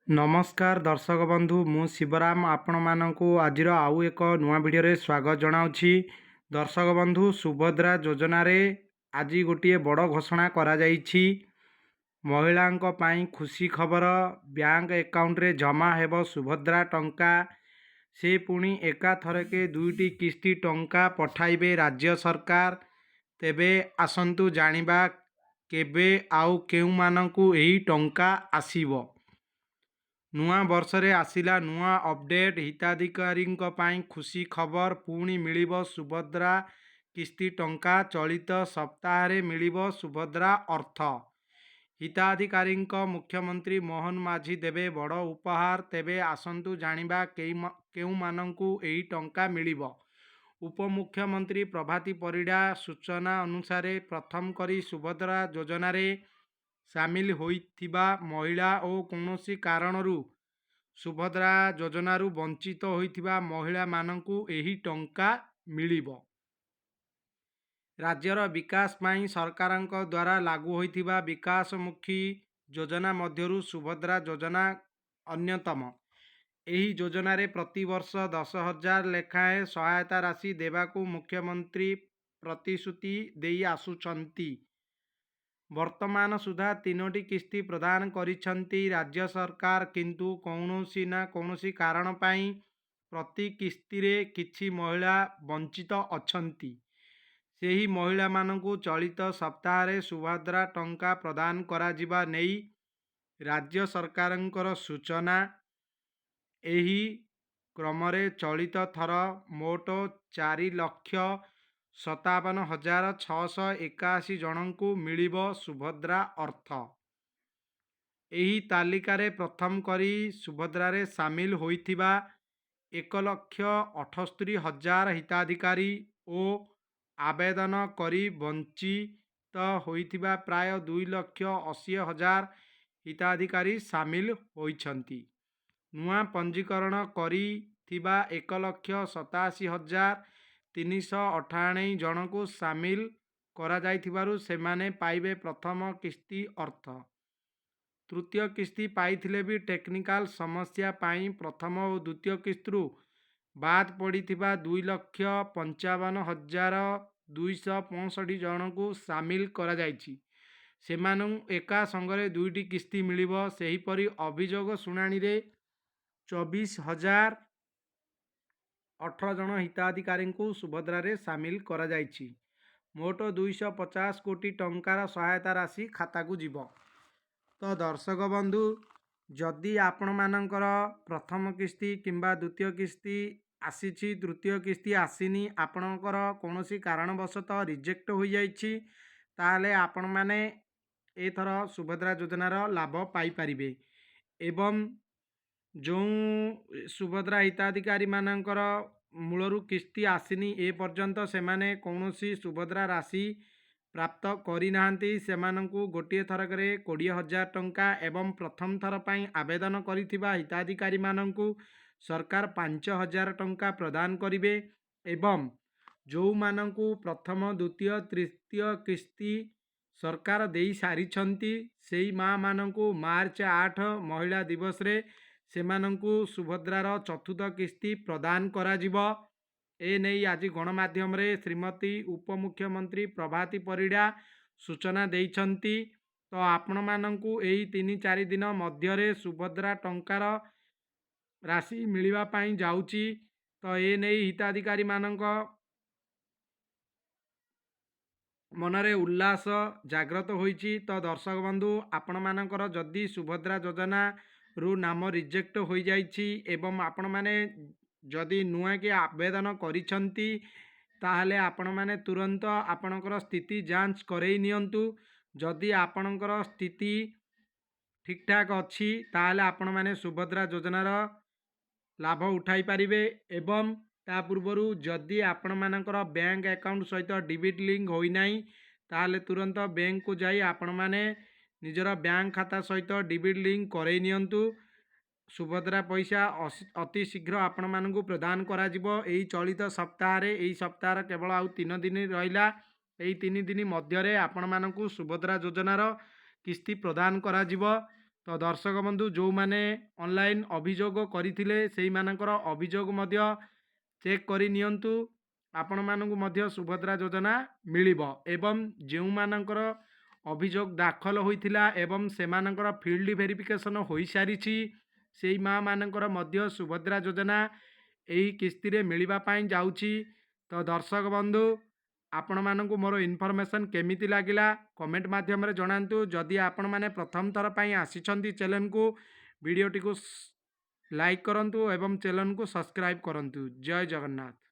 नमस्कार दर्शक बंधु मु शिवराम आपण मानकु आजिर आउ एक नुआ भिडियो स्वागत जनाउछि। दर्शक बंधु सुभद्रा योजना रे आज गोटे बड़ घोषणा करा जाइछि। महिलांक पाई खुशी खबर बैंक अकाउंट रे जमा हेब सुभद्रा टंका। से पुणी एका थरके दुईटी किस्ती टंका पठाइबे राज्य सरकार। तेबे आसंतु जानिबा केबे आउ केउ मानकु एही टंका आसीबो। नुआ वर्ष रे आसिला नुआ अपडेट हिताधिकारी खुशी खबर पुणी मिलिबो सुभद्रा किस्ती टंका। चलित सप्ताह रे मिलिबो सुभद्रा अर्थ। हिताधिकारी मुख्यमंत्री मोहन माझी देबे बड़ उपहार। तेबे आसंतु जानिबा केउ मानंकु एही टंका मिलिबो। उपमुख्यमंत्री प्रभाती परिडा सूचना अनुसार प्रथम करी सुभद्रा योजना रे सामिल होइथिबा महिला और कौनसी कारणरू सुभद्रा योजनारू वंचित होइथिबा महिला मानंकु एही टंका मिलिबो। राज्यर विकास पाई सरकारंक द्वारा लागू होइथिबा विकासमुखी योजना मध्यरु सुभद्रा योजना अन्यतम। एही योजना रे प्रति वर्ष 10,000 लेखाएं सहायता राशि देवाकू मुख्यमंत्री प्रतिश्रुति देई आसुछंती। वर्तमान सुधा 3टी किस्ती प्रदान करिछंती राज्य सरकार, किंतु कौनसी ना कौनसी कारण पाई प्रति किस्ती रे किछि महिला वंचित अछंती। सेही महिला मानकू चलित सप्ताह रे सुभद्रा टंका प्रदान करा जिबा नेई राज्य सरकारंकर सूचना। एही क्रमरे चलित थर मोट 4,57,681 जनंकु मिलिबो सुभद्रा अर्थ। एही तालिकारे प्रथम करी सुभद्रा रे सामिल होइथिबा 1,78,000 हिताधिकारी ओ आवेदन करी वंचित होइथिबा प्राय 2,80,000 हिताधिकारी सामिल होइछंती। नुआ पंजीकरण करी थिबा 1,87,398 जनकु सामिल करा जाइथिबारु सेमाने पाइबे प्रथम किस्ती अर्थ। तृतीय किस्ती पाइथिले भी टेक्निकाल समस्या पाई प्रथम और द्वितीय किस्ती बाद पड़िथिबा 2,55,265 जनकु सामिल करा जाइछि। सेमानु एका संगरे दुईटी किस्ती मिलिबो। सेहीपरि अभियोग शुणाणी रे 24,018 जन हिताधिकारी सुभद्रा रे सामिल करा जाइछि। मोट 250 कोटी टंकार सहायता राशि खाता को जीव। तो दर्शक बंधु जदि आपण मानकर प्रथम किस्ती किंबा द्वितीय किस्ती आसीछि, तृतीय किस्ती आसीनी, आपणकर कौनसी कारणवशतः रिजेक्ट हो जाइछि, ताहले आपण माने एथर सुभद्रा योजनार लाभ पाई परिबे। एवं जो सुभद्रा हिताधिकारी मानकर मूलरू किस्ती आसीनी ए पर्यंत सेमाने कौनसी सुभद्रा राशि प्राप्त करी नाहंती, सेमानंकु गोटे थरकरे 20,000 टंका एवं प्रथम थर पाई आवेदन करिथिबा हिताधिकारी मानंकु सरकार 5,000 टंका प्रदान करिवे। एवं जो मानंकु प्रथम द्वितीय तृतीय किस्ती सरकार देई सारिछंती, सेई माँ मानंकु मार्च 8 महिला दिवस रे सेमानंकु सुभद्रार चतुर्थ किस्ती प्रदान करा जिवो। ए नहीं आज गणमाध्यम रे श्रीमती उपमुख्यमंत्री प्रभाती परिडा सूचना देइछंती। तो आपण मानंकु एही 3-4 दिन मध्य रे सुभद्रा टंकार राशि मिलिबा पाई जाउची। तो ए नहीं हिताधिकारी मानंक मनरे उल्लास जाग्रत होइची। तो दर्शक बंधु आपण मानकर जदि सुभद्रा योजना रु नाम रिजेक्ट हो जाइछि एवं आपण माने जदि नुआ के आवेदन करिछंती, ताहले आपण माने तुरंत आपणकर स्थिति जांच करई नियंतु। जदि आपणकर स्थिति ठीक ठाक अच्छी ताहले आपण माने सुभद्रा योजनार लाभ उठाई पारिबे। एवं ता पूर्वरु जदि आपण मानकर बैंक अकाउंट सहित डिबिट लिंक होई नाही, ताहले तुरंत बैंक को जाई आपण माने निजर बैंक खाता सहित डिबिट लिंक करई नियंतु। सुभद्रा पैसा अति शीघ्र आपण मानकु प्रदान करा जिवो। एही चलित सप्ताह रे, एही सप्ताह केवल आउ 3 दिन रहिला। एही 3 दिन मध्य रे आपण मानकु सुभद्रा योजनार किस्ती प्रदान करा जिवो। तो दर्शक बंधु जो मैंने ऑनलाइन अभियोग करथिले सेही मानकर अभियोग मध्य चेक करि नियंतु आपण मानकु मध्य सुभद्रा योजना मिलिबो एवं जेउ मानकर अभियोग दाखल होइथिला एवं सेमानकर फील्ड वेरिफिकेशन होई सारिछि सेही माँ मानकर मध्य सुभद्रा योजना एही किस्ती रे मिलिबा पई जाउछि। तो दर्शक बंधु आपण मानकु मोर इनफॉरमेशन केमिति लागिला कमेंट माध्यम रे जणांतु। जदि आपण माने प्रथम थर पई आसीछंती चैनल को वीडियोटी को लाइक करंतु एवं चैनल को सब्सक्राइब करंतु। जय जगन्नाथ।